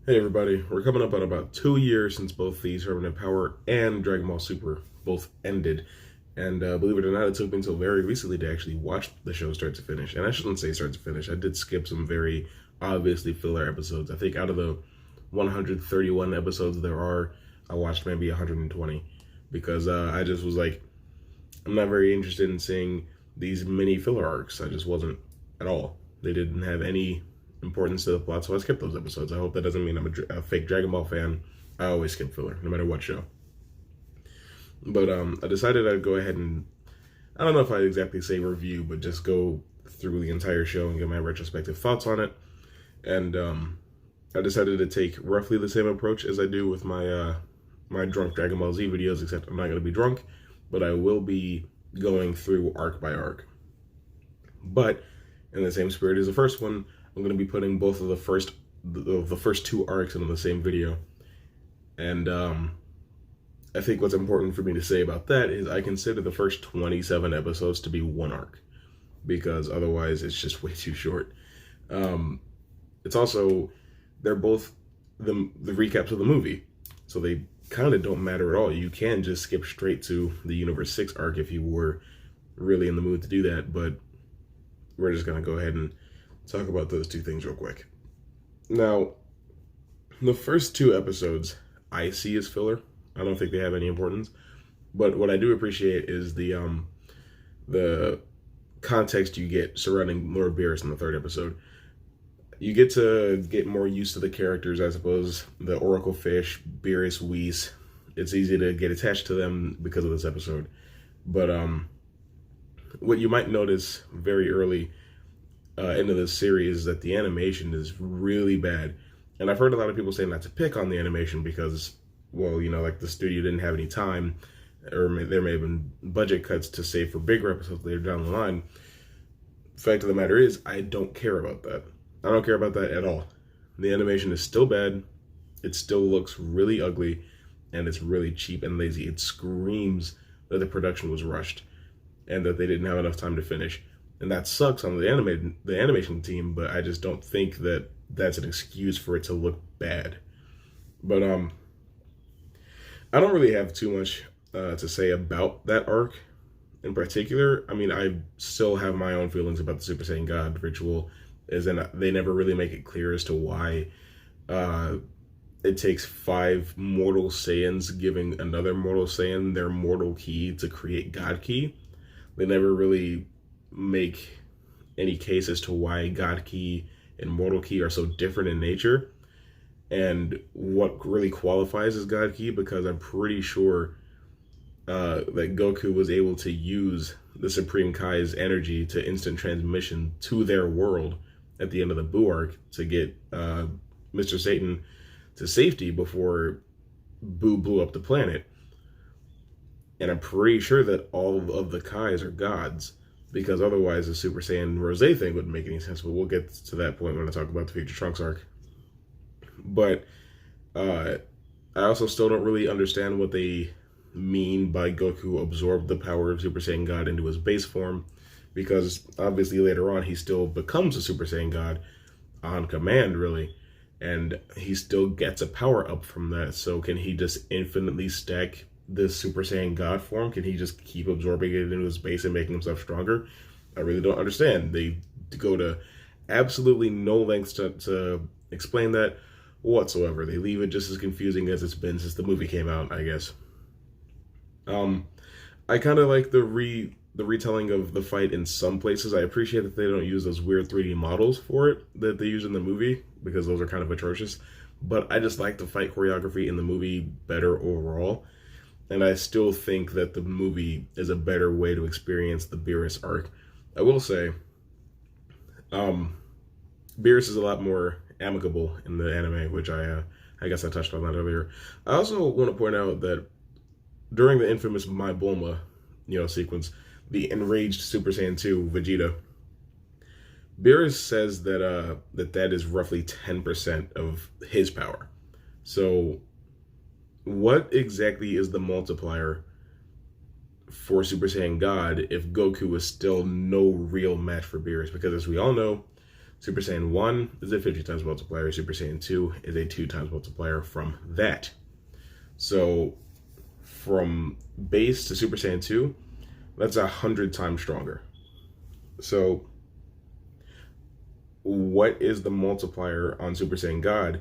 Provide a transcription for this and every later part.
Hey everybody, we're coming up on about 2 years since both the Tournament of Power and Dragon Ball Super both ended. And believe it or not, it took me until very recently to actually watch the show start to finish. And I shouldn't say start to finish, I did skip some very obviously filler episodes. I think out of the 131 episodes there are, I watched maybe 120 because I just was like, I'm not very interested in seeing these mini filler arcs. I just wasn't at all. They didn't have any importance to the plot, so I skipped those episodes. I hope that doesn't mean I'm a fake Dragon Ball fan. I always skip filler, no matter what show. But I decided I'd go ahead and, I don't know if I'd exactly say review, but just go through the entire show and get my retrospective thoughts on it. And I decided to take roughly the same approach as I do with my my drunk Dragon Ball Z videos, except I'm not going to be drunk, but I will be going through arc by arc. But in the same spirit as the first one, I'm going to be putting both of the first two arcs into the same video. And I think what's important for me to say about that is I consider the first 27 episodes to be one arc, because otherwise it's just way too short. It's also, they're both the recaps of the movie, so they kind of don't matter at all. You can just skip straight to the Universe 6 arc if you were really in the mood to do that, but we're just going to go ahead and talk about those two things real quick. Now, the first two episodes I see as filler. I don't think they have any importance, but what I do appreciate is the context you get surrounding Lord Beerus in the third episode. You get to get more used to the characters, I suppose. The Oracle Fish, Beerus, Whis. It's easy to get attached to them because of this episode. But what you might notice very early into this series is that the animation is really bad. And I've heard a lot of people say not to pick on the animation because, well, you know, like the studio didn't have any time, or there may have been budget cuts to save for bigger episodes later down the line. The fact of the matter is, I don't care about that. I don't care about that at all. The animation is still bad. It still looks really ugly, and it's really cheap and lazy. It screams that the production was rushed and that they didn't have enough time to finish. And that sucks on the animation team, but I just don't think that that's an excuse for it to look bad. But I don't really have too much to say about that arc in particular. I mean, I still have my own feelings about the Super Saiyan God ritual, as in they never really make it clear as to why it takes 5 mortal Saiyans giving another mortal Saiyan their mortal ki to create God Ki. They never really make any case as to why God Ki and Mortal Ki are so different in nature and what really qualifies as God Ki, because I'm pretty sure that Goku was able to use the Supreme Kai's energy to instant transmission to their world at the end of the Buu arc to get Mr. Satan to safety before Buu blew up the planet. And I'm pretty sure that all of the Kais are gods, because otherwise the Super Saiyan Rose thing wouldn't make any sense, but we'll get to that point when I talk about the Future Trunks arc. But I also still don't really understand what they mean by Goku absorbed the power of Super Saiyan God into his base form, because obviously later on he still becomes a Super Saiyan God on command, really, and he still gets a power up from that. So can he just infinitely stack this Super Saiyan God form? Can he just keep absorbing it into his base and making himself stronger? I really don't understand. They go to absolutely no lengths to explain that whatsoever. They leave it just as confusing as it's been since the movie came out, I guess. I kind of like the retelling of the fight in some places. I appreciate that they don't use those weird 3D models for it that they use in the movie, because those are kind of atrocious. But I just like the fight choreography in the movie better overall. And I still think that the movie is a better way to experience the Beerus arc. I will say, Beerus is a lot more amicable in the anime, which I guess I touched on that earlier. I also want to point out that during the infamous My Bulma, sequence, the enraged Super Saiyan 2 Vegeta, Beerus says that that is roughly 10% of his power. So what exactly is the multiplier for Super Saiyan God if Goku is still no real match for Beerus? Because as we all know, Super Saiyan 1 is a 50 times multiplier. Super Saiyan 2 is a 2 times multiplier from that. So from base to Super Saiyan 2, that's 100 times stronger. So what is the multiplier on Super Saiyan God?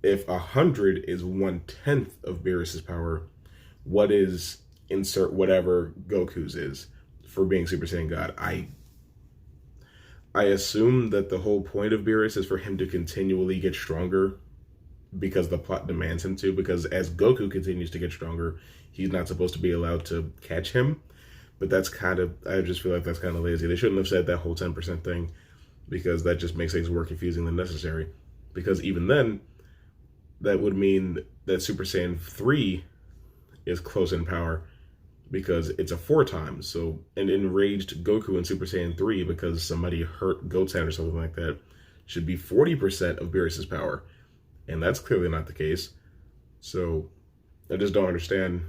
If 100 is 1/10 of Beerus's power, what is insert whatever Goku's is for being Super Saiyan God? I assume that the whole point of Beerus is for him to continually get stronger because the plot demands him to, because as Goku continues to get stronger, he's not supposed to be allowed to catch him. But that's kind of, I just feel like that's kind of lazy. They shouldn't have said that whole 10% thing, because that just makes things more confusing than necessary. Because even then, that would mean that Super Saiyan 3 is close in power, because it's a 4 times. So an enraged Goku in Super Saiyan 3 because somebody hurt Goten or something like that should be 40% of Beerus's power. And that's clearly not the case. So I just don't understand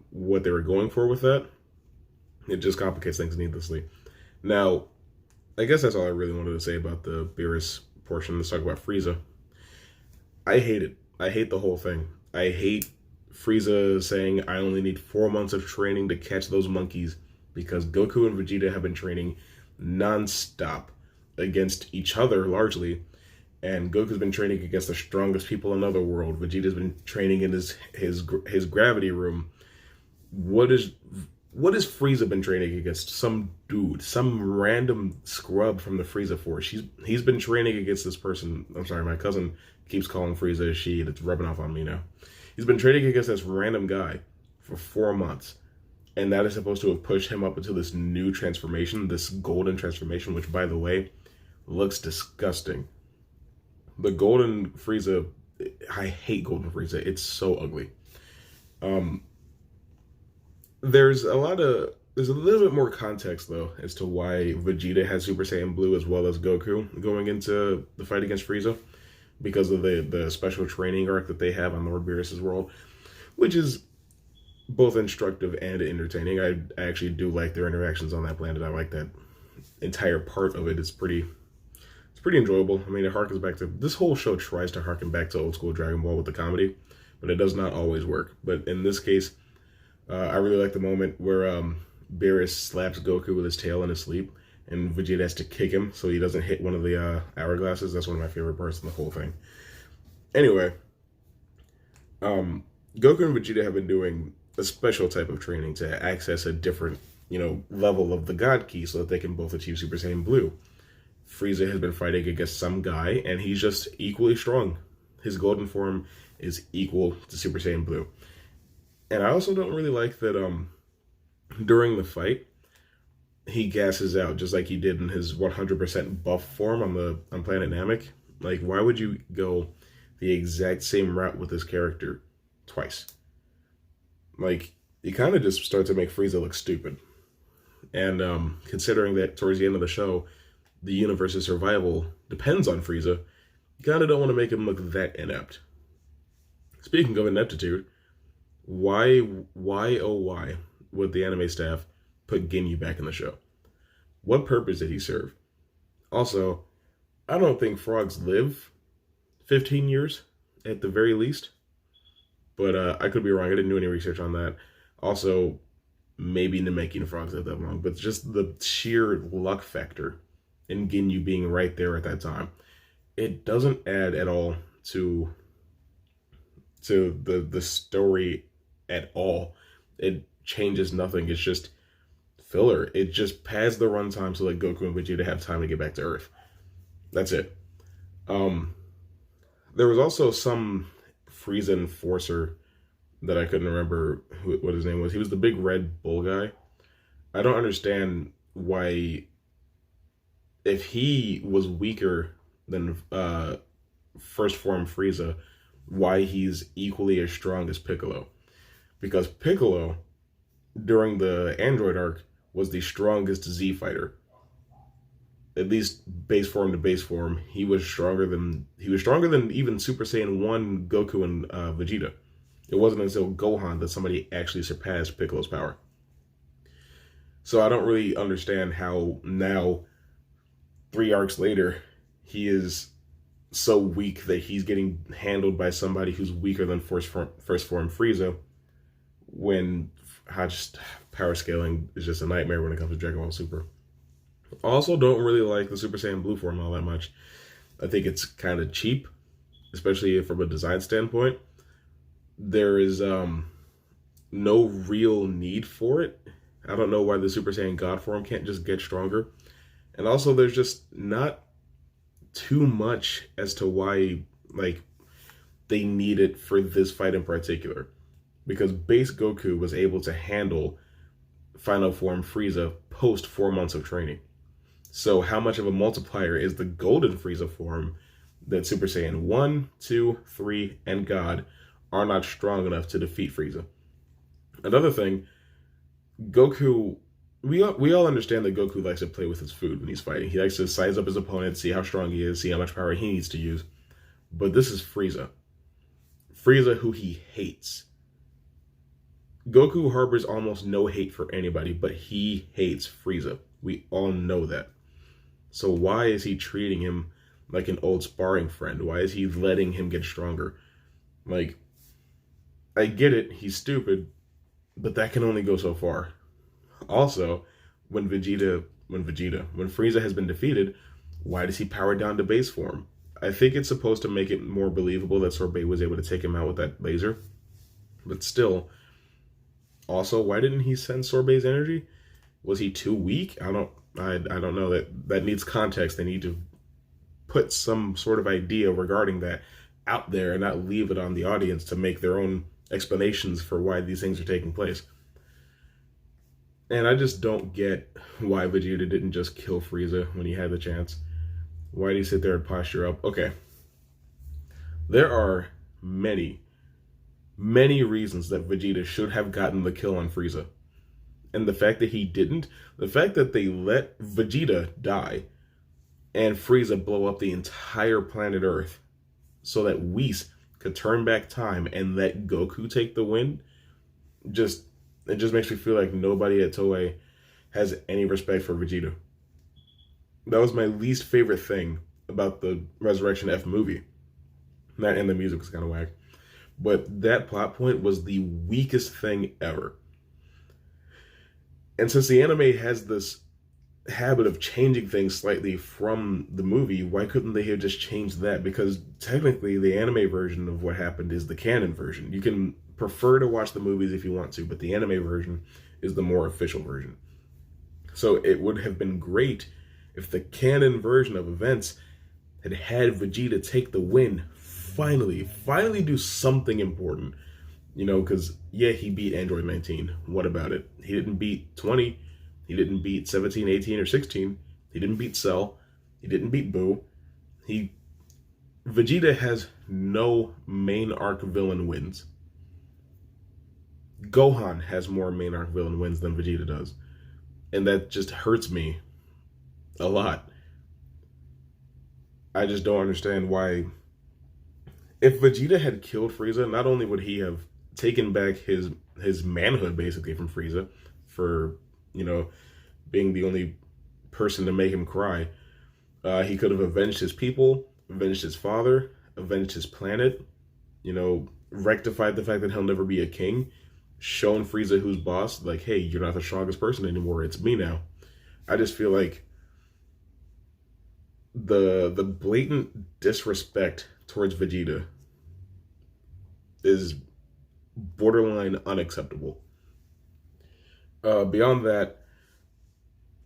what they were going for with that. It just complicates things needlessly. Now, I guess that's all I really wanted to say about the Beerus portion. Let's talk about Frieza. I hate it. I hate the whole thing. I hate Frieza saying, I only need 4 months of training to catch those monkeys, because Goku and Vegeta have been training non-stop against each other, largely, and Goku's been training against the strongest people in another world. Vegeta's been training in his gravity room. What is Frieza been training against? Some dude, some random scrub from the Frieza Force. He's been training against this person. I'm sorry, my cousin keeps calling Frieza a she, and it's rubbing off on me now. He's been training against this random guy for 4 months. And that is supposed to have pushed him up into this new transformation, this golden transformation, which, by the way, looks disgusting. The golden Frieza, I hate golden Frieza. It's so ugly. There's a little bit more context, though, as to why Vegeta has Super Saiyan Blue as well as Goku going into the fight against Frieza, because of the special training arc that they have on Lord Beerus' world, which is both instructive and entertaining. I actually do like their interactions on that planet. I like that entire part of it. It's pretty enjoyable. I mean, it harkens back to, this whole show tries to harken back to old school Dragon Ball with the comedy, but it does not always work. But in this case, I really like the moment where Beerus slaps Goku with his tail in his sleep, and Vegeta has to kick him so he doesn't hit one of the hourglasses. That's one of my favorite parts of the whole thing. Anyway, Goku and Vegeta have been doing a special type of training to access a different, level of the God Key so that they can both achieve Super Saiyan Blue. Frieza has been fighting against some guy, and he's just equally strong. His golden form is equal to Super Saiyan Blue. And I also don't really like that during the fight, he gasses out just like he did in his 100% buff form on Planet Namek. Like, why would you go the exact same route with this character twice? Like, you kind of just start to make Frieza look stupid. And considering that towards the end of the show, the universe's survival depends on Frieza, you kind of don't want to make him look that inept. Speaking of ineptitude, why would the anime staff put Ginyu back in the show? What purpose did he serve? Also, I don't think frogs live 15 years at the very least. But I could be wrong. I didn't do any research on that. Also, maybe Namekian frogs live that long. But just the sheer luck factor in Ginyu being right there at that time, it doesn't add at all to the story at all. It changes nothing. It's just filler. It just pads the runtime so that Goku and Vegeta have time to get back to Earth. That's it. There was also some Frieza enforcer that I couldn't remember what his name was. He was the big red bull guy. I don't understand why, if he was weaker than first form Frieza, why he's equally as strong as Piccolo. Because Piccolo, during the Android arc, was the strongest Z fighter. At least base form to base form, he was stronger than even Super Saiyan 1 Goku and Vegeta. It wasn't until Gohan that somebody actually surpassed Piccolo's power. So I don't really understand how now, 3 arcs later, he is so weak that he's getting handled by somebody who's weaker than first form Frieza, when I just power scaling is just a nightmare when it comes to Dragon Ball Super. Also, don't really like the Super Saiyan Blue form all that much. I think it's kind of cheap, especially from a design standpoint. There is no real need for it. I don't know why the Super Saiyan God form can't just get stronger. And also, there's just not too much as to why, like, they need it for this fight in particular. Because base Goku was able to handle final form Frieza post 4 months of training. So how much of a multiplier is the golden Frieza form that Super Saiyan 1, 2, 3, and God are not strong enough to defeat Frieza? Another thing, Goku, we all understand that Goku likes to play with his food when he's fighting. He likes to size up his opponent, see how strong he is, see how much power he needs to use. But this is Frieza. Frieza, who he hates. Goku harbors almost no hate for anybody, but he hates Frieza. We all know that. So why is he treating him like an old sparring friend? Why is he letting him get stronger? Like, I get it, he's stupid, but that can only go so far. Also, when Frieza has been defeated, why does he power down to base form? I think it's supposed to make it more believable that Sorbet was able to take him out with that laser. But still, also, why didn't he send Sorbet's energy? Was he too weak? I don't know. That needs context. They need to put some sort of idea regarding that out there and not leave it on the audience to make their own explanations for why these things are taking place. And I just don't get why Vegeta didn't just kill Frieza when he had the chance. Why did he sit there and posture up? Okay. There are many reasons that Vegeta should have gotten the kill on Frieza. And the fact that he didn't, the fact that they let Vegeta die and Frieza blow up the entire planet Earth so that Whis could turn back time and let Goku take the win, it just makes me feel like nobody at Toei has any respect for Vegeta. That was my least favorite thing about the Resurrection F movie. That and the music was kind of whack. But that plot point was the weakest thing ever. And since the anime has this habit of changing things slightly from the movie, why couldn't they have just changed that? Because technically the anime version of what happened is the canon version. You can prefer to watch the movies if you want to, but the anime version is the more official version. So it would have been great if the canon version of events had Vegeta take the win, finally do something important. You know, because, yeah, he beat Android 19. What about it? He didn't beat 20. He didn't beat 17, 18, or 16. He didn't beat Cell. He didn't beat Boo. Vegeta has no main arc villain wins. Gohan has more main arc villain wins than Vegeta does. And that just hurts me a lot. I just don't understand why. If Vegeta had killed Frieza, not only would he have taken back his manhood basically from Frieza for, you know, being the only person to make him cry, he could have avenged his people, avenged his father, avenged his planet, you know, rectified the fact that he'll never be a king, shown Frieza who's boss, like, hey, you're not the strongest person anymore, it's me now. I just feel like the blatant disrespect towards Vegeta is borderline unacceptable. Beyond that,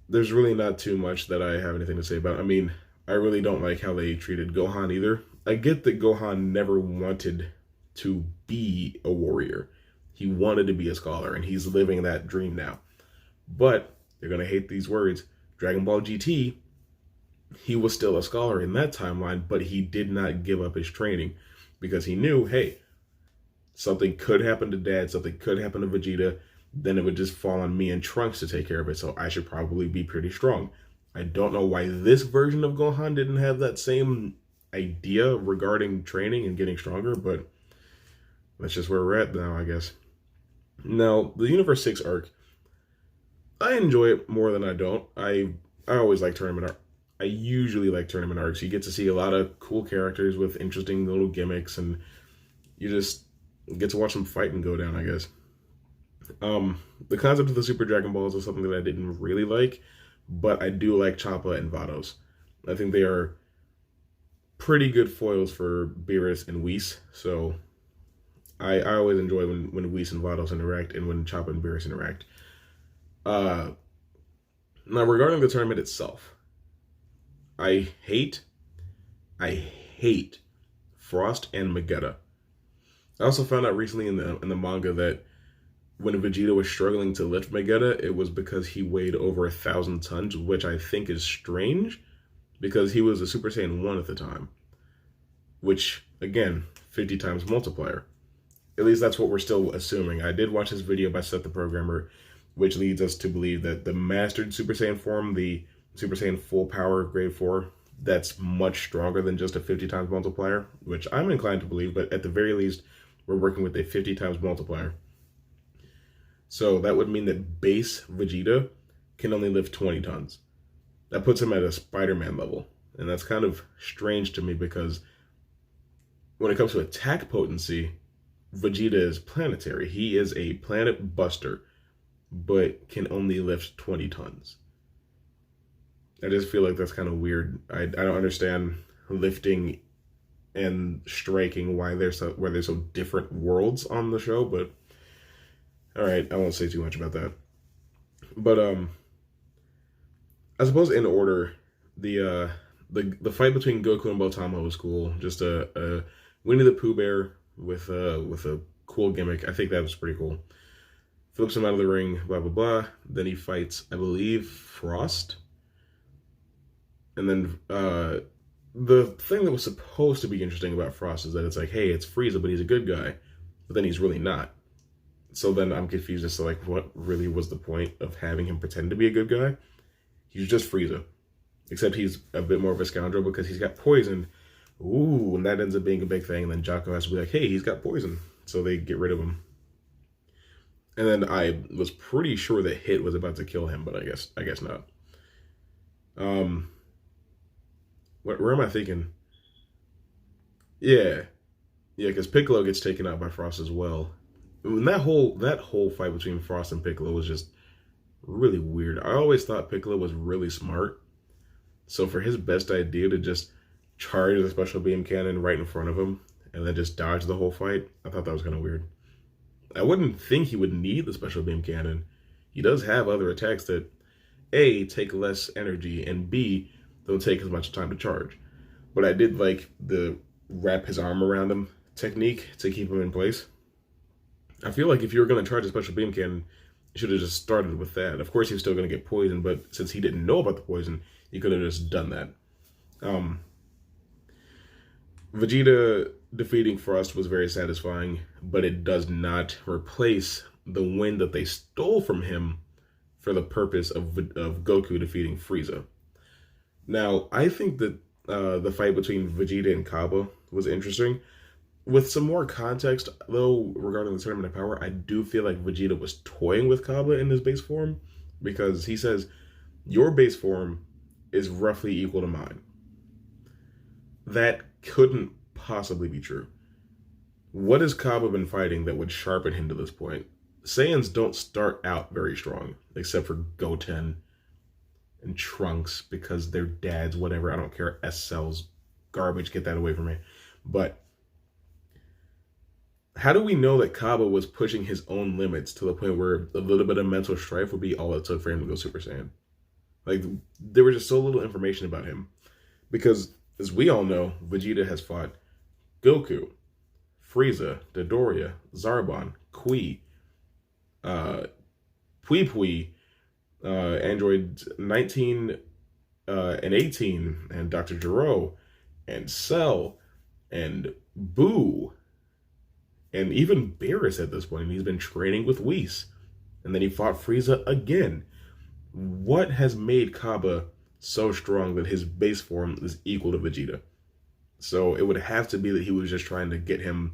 there's really not too much that I have anything to say about. I mean, I really don't like how they treated Gohan either. I get that Gohan never wanted to be a warrior. He wanted to be a scholar, and he's living that dream now. But, you're going to hate these words, Dragon Ball GT, he was still a scholar in that timeline, but he did not give up his training because he knew, hey, something could happen to Dad, something could happen to Vegeta, then it would just fall on me and Trunks to take care of it, so I should probably be pretty strong. I don't know why this version of Gohan didn't have that same idea regarding training and getting stronger, but that's just where we're at now, I guess. Now, the Universe 6 arc, I enjoy it more than I don't. I always like tournament I usually like tournament arcs. You get to see a lot of cool characters with interesting little gimmicks, and you just get to watch them fight and go down, I guess. The concept of the Super Dragon Balls is something that I didn't really like, but I do like Choppa and Vados. I think they are pretty good foils for Beerus and Whis, so I always enjoy when Whis and Vados interact and when Choppa and Beerus interact. Now, regarding the tournament itself, I hate Frost and Vegeta. I also found out recently in the manga that when Vegeta was struggling to lift Vegeta, it was because he weighed over 1,000 tons, which I think is strange, because he was a Super Saiyan 1 at the time. Which, again, 50 times multiplier. At least that's what we're still assuming. I did watch this video by Seth the Programmer, which leads us to believe that the mastered Super Saiyan form, the Super Saiyan full power grade 4, that's much stronger than just a 50 times multiplier, which I'm inclined to believe, but at the very least, we're working with a 50 times multiplier. So that would mean that base Vegeta can only lift 20 tons. That puts him at a Spider-Man level. And that's kind of strange to me because when it comes to attack potency, Vegeta is planetary. He is a planet buster, but can only lift 20 tons. I just feel like that's kind of weird. I don't understand lifting and striking, why they're so different worlds on the show, but alright, I won't say too much about that. But I suppose in order, the fight between Goku and Botama was cool. Just a Winnie the Pooh bear with a cool gimmick. I think that was pretty cool. Flips him out of the ring, blah blah blah. Then he fights, I believe, Frost. And then the thing that was supposed to be interesting about Frost is that it's like, hey, it's Frieza, but he's a good guy. But then he's really not. So then I'm confused as to like what really was the point of having him pretend to be a good guy. He's just Frieza. Except he's a bit more of a scoundrel because he's got poison. Ooh, and that ends up being a big thing. And then Jocko has to be like, hey, he's got poison. So they get rid of him. And then I was pretty sure that Hit was about to kill him, but I guess not. Where am I thinking? Yeah, because Piccolo gets taken out by Frost as well. And that whole fight between Frost and Piccolo was just really weird. I always thought Piccolo was really smart. So for his best idea to just charge the special beam cannon right in front of him and then just dodge the whole fight, I thought that was kind of weird. I wouldn't think he would need the special beam cannon. He does have other attacks that A, take less energy, and B, don't take as much time to charge. But I did like the wrap his arm around him technique to keep him in place. I feel like if you were going to charge a special beam cannon, you should have just started with that. Of course, he was still going to get poisoned, but since he didn't know about the poison, he could have just done that. Vegeta defeating Frost was very satisfying, but it does not replace the win that they stole from him for the purpose of Goku defeating Frieza. Now, I think that the fight between Vegeta and Cabba was interesting. With some more context, though, regarding the Tournament of Power, I do feel like Vegeta was toying with Cabba in his base form, because he says, your base form is roughly equal to mine. That couldn't possibly be true. What has Cabba been fighting that would sharpen him to this point? Saiyans don't start out very strong, except for Goten and Trunks, because they're dads, whatever, I don't care, S-Cells, garbage, get that away from me. But how do we know that Cabba was pushing his own limits to the point where a little bit of mental strife would be all it took for him to go Super Saiyan? Like, there was just so little information about him. Because, as we all know, Vegeta has fought Goku, Frieza, Dodoria, Zarbon, Kui, Pui Pui, Android 19 and 18, and Dr. Gero, and Cell, and Boo, and even Beerus at this point. He's been training with Whis. And then he fought Frieza again. What has made Cabba so strong that his base form is equal to Vegeta? So it would have to be that he was just trying to get him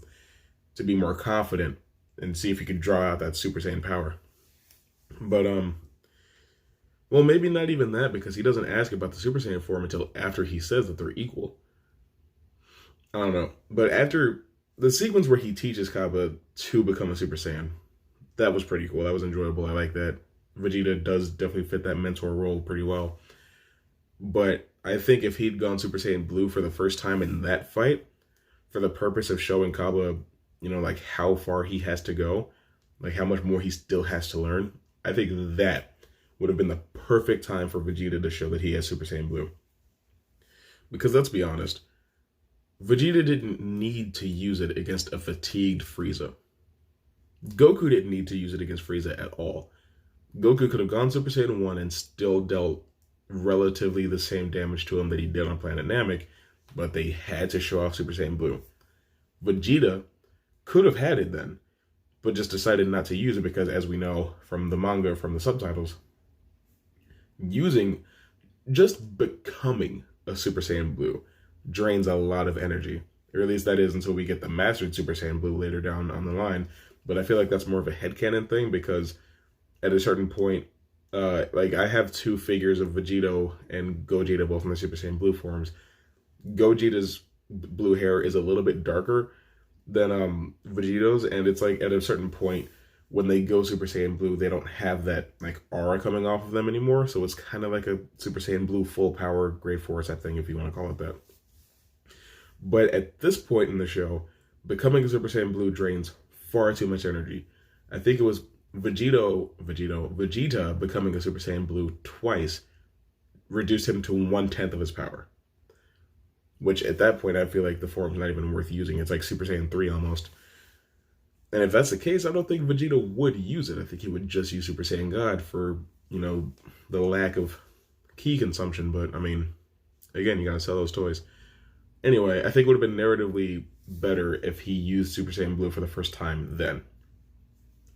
to be more confident and see if he could draw out that Super Saiyan power. But Well, maybe not even that, because he doesn't ask about the Super Saiyan form until after he says that they're equal. I don't know. But after the sequence where he teaches Kaba to become a Super Saiyan, that was pretty cool. That was enjoyable. I like that. Vegeta does definitely fit that mentor role pretty well. But I think if he'd gone Super Saiyan Blue for the first time in that fight, for the purpose of showing Kaba, like how far he has to go, like how much more he still has to learn, I think that would have been the perfect time for Vegeta to show that he has Super Saiyan Blue. Because let's be honest, Vegeta didn't need to use it against a fatigued Frieza. Goku didn't need to use it against Frieza at all. Goku could have gone Super Saiyan 1 and still dealt relatively the same damage to him that he did on Planet Namek, but they had to show off Super Saiyan Blue. Vegeta could have had it then, but just decided not to use it because, as we know from the manga, from the subtitles, just becoming a Super Saiyan Blue drains a lot of energy. Or at least that is until we get the Mastered Super Saiyan Blue later down on the line. But I feel like that's more of a headcanon thing, because at a certain point, like I have two figures of Vegito and Gogeta, both in the Super Saiyan Blue forms. Gogeta's blue hair is a little bit darker than Vegito's, and it's like at a certain point when they go Super Saiyan Blue, they don't have that like aura coming off of them anymore. So it's kind of like a Super Saiyan Blue full power Great Force type thing, if you want to call it that. But at this point in the show, becoming a Super Saiyan Blue drains far too much energy. I think it was Vegeta becoming a Super Saiyan Blue twice reduced him to 1/10 of his power. Which at that point, I feel like the form's not even worth using. It's like Super Saiyan 3 almost. And if that's the case, I don't think Vegeta would use it. I think he would just use Super Saiyan God for, the lack of ki consumption. But, I mean, again, you gotta sell those toys. Anyway, I think it would have been narratively better if he used Super Saiyan Blue for the first time then.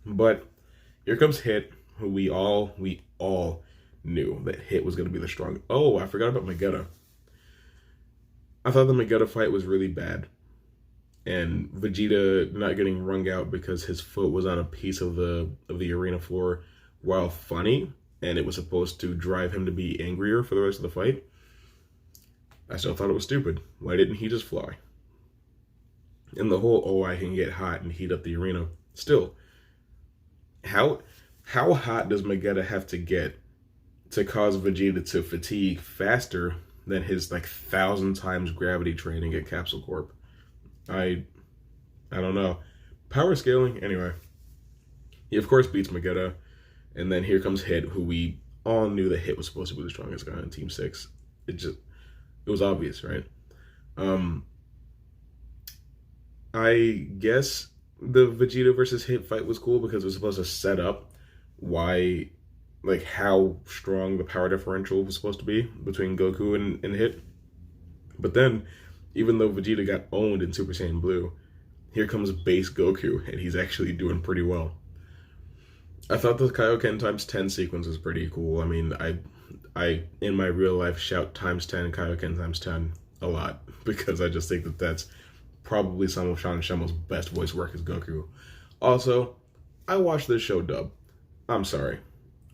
But here comes Hit, who we all knew that Hit was going to be the strong. Oh, I forgot about Megetta. I thought the Megetta fight was really bad. And Vegeta not getting wrung out because his foot was on a piece of the arena floor, while funny, and it was supposed to drive him to be angrier for the rest of the fight, I still thought it was stupid. Why didn't he just fly? And the whole, I can get hot and heat up the arena. Still, how hot does Megetta have to get to cause Vegeta to fatigue faster than his 1,000 times gravity training at Capsule Corp? I don't know. Power scaling, anyway. He of course beats Megetta, and then here comes Hit, who we all knew that Hit was supposed to be the strongest guy on Team 6. It was obvious, right? I guess the Vegeta versus Hit fight was cool because it was supposed to set up why, how strong the power differential was supposed to be between Goku and Hit. But then, even though Vegeta got owned in Super Saiyan Blue, here comes base Goku, and he's actually doing pretty well. I thought the Kaioken times 10 sequence was pretty cool. I mean, I in my real life shout times 10 Kaioken times 10 a lot, because I just think that that's probably some of Sean Schemmel's best voice work as Goku. Also, I watched this show dub. I'm sorry.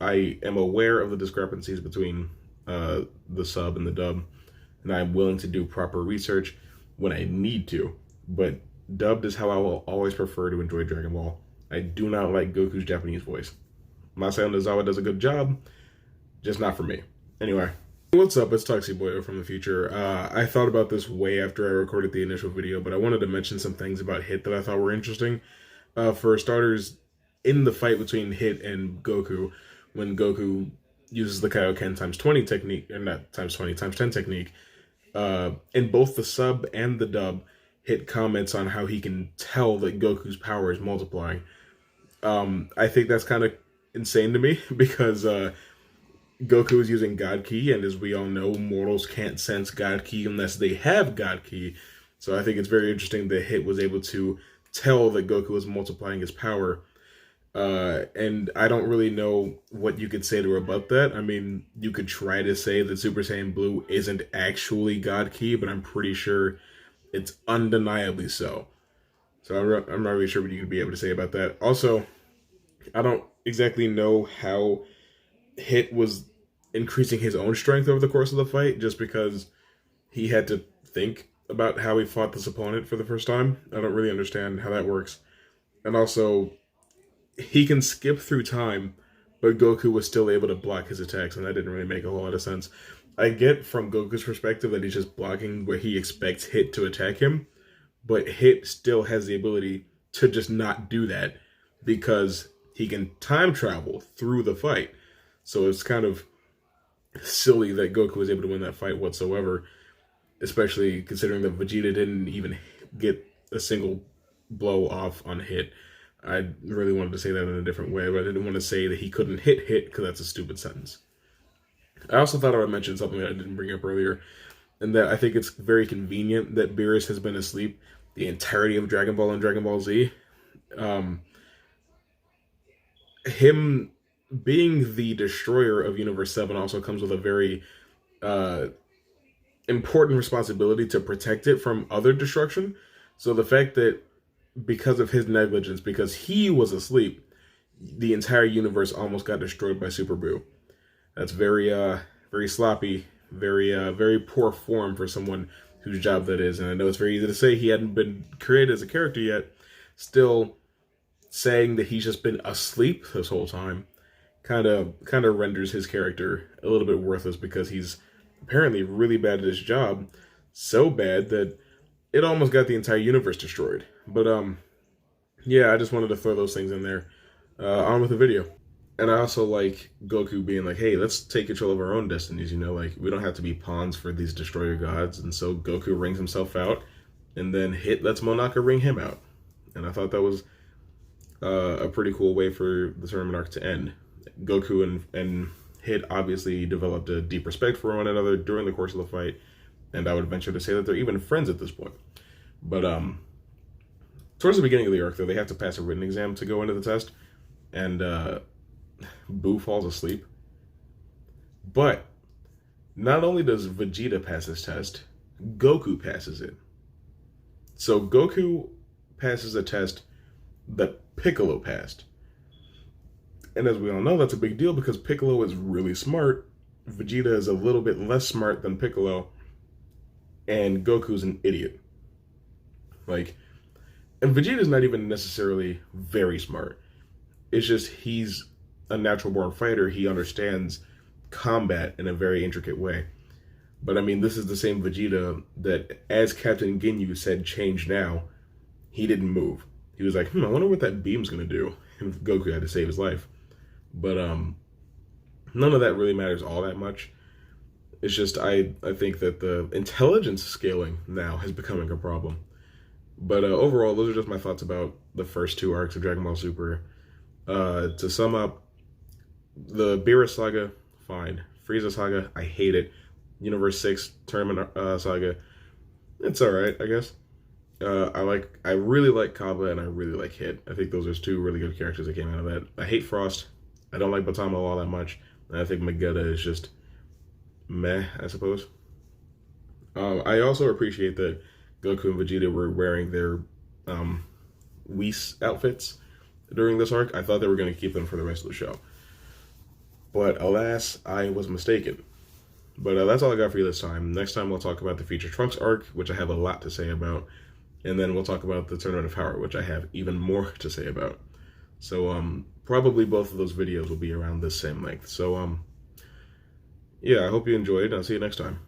I am aware of the discrepancies between the sub and the dub, and I'm willing to do proper research when I need to, but dubbed is how I will always prefer to enjoy Dragon Ball. I do not like Goku's Japanese voice. Masayo Nozawa does a good job, just not for me. Anyway, what's up? It's Tuxie Boyo from the future. I thought about this way after I recorded the initial video, but I wanted to mention some things about Hit that I thought were interesting. For starters, in the fight between Hit and Goku, when Goku uses the Kaioken times 20 technique, or not times 20, times 10 technique, in both the sub and the dub, Hit comments on how he can tell that Goku's power is multiplying. I think that's kind of insane to me, because Goku is using God Ki, and as we all know, mortals can't sense God Ki unless they have God Ki. So I think it's very interesting that Hit was able to tell that Goku is multiplying his power. And I don't really know what you could say to rebut that. I mean, you could try to say that Super Saiyan Blue isn't actually God Ki, but I'm pretty sure it's undeniably so. So I'm not really sure what you could be able to say about that. Also, I don't exactly know how Hit was increasing his own strength over the course of the fight just because he had to think about how he fought this opponent for the first time. I don't really understand how that works. And also, he can skip through time, but Goku was still able to block his attacks, and that didn't really make a whole lot of sense. I get from Goku's perspective that he's just blocking where he expects Hit to attack him, but Hit still has the ability to just not do that because he can time travel through the fight. So it's kind of silly that Goku was able to win that fight whatsoever, especially considering that Vegeta didn't even get a single blow off on Hit. I really wanted to say that in a different way, but I didn't want to say that he couldn't hit because that's a stupid sentence. I also thought I would mention something that I didn't bring up earlier, and that I think it's very convenient that Beerus has been asleep the entirety of Dragon Ball and Dragon Ball Z. Him being the destroyer of Universe 7 also comes with a very important responsibility to protect it from other destruction. So the fact that because of his negligence, because he was asleep, the entire universe almost got destroyed by Super Buu. That's very sloppy, very poor form for someone whose job that is. And I know it's very easy to say he hadn't been created as a character yet. Still, saying that he's just been asleep this whole time kind of renders his character a little bit worthless, because he's apparently really bad at his job, so bad that it almost got the entire universe destroyed. But yeah, I just wanted to throw those things in there. On with the video. And I also like Goku being like, hey, let's take control of our own destinies, you know, like, we don't have to be pawns for these destroyer gods. And so Goku rings himself out, and then Hit lets Monaka ring him out. And I thought that was a pretty cool way for the tournament arc to end. Goku and Hit obviously developed a deep respect for one another during the course of the fight, and I would venture to say that they're even friends at this point. But towards the beginning of the arc, though, they have to pass a written exam to go into the test, and Buu falls asleep. But not only does Vegeta pass this test, Goku passes it. So Goku passes a test that Piccolo passed. And as we all know, that's a big deal because Piccolo is really smart. Vegeta is a little bit less smart than Piccolo. And Goku's an idiot. Like, and Vegeta's not even necessarily very smart. It's just he's a natural born fighter. He understands combat in a very intricate way. But I mean, this is the same Vegeta that, as Captain Ginyu said, change now, he didn't move. He was like, I wonder what that beam's gonna do. And Goku had to save his life. But none of that really matters all that much. It's just I think that the intelligence scaling now is becoming a problem. But overall, those are just my thoughts about the first two arcs of Dragon Ball Super. To sum up, the Beerus saga, fine. Frieza saga, I hate it. Universe 6 tournament saga, it's alright, I guess. I really like Kaba and I really like Hit. I think those are two really good characters that came out of that. I hate Frost. I don't like Batamo all that much. And I think Magetta is just meh, I suppose. I also appreciate that Goku and Vegeta were wearing their Whis outfits during this arc. I thought they were going to keep them for the rest of the show. But alas, I was mistaken. But that's all I got for you this time. Next time we'll talk about the Future Trunks arc, which I have a lot to say about. And then we'll talk about the Tournament of Power, which I have even more to say about. So probably both of those videos will be around this same length. So yeah, I hope you enjoyed. I'll see you next time.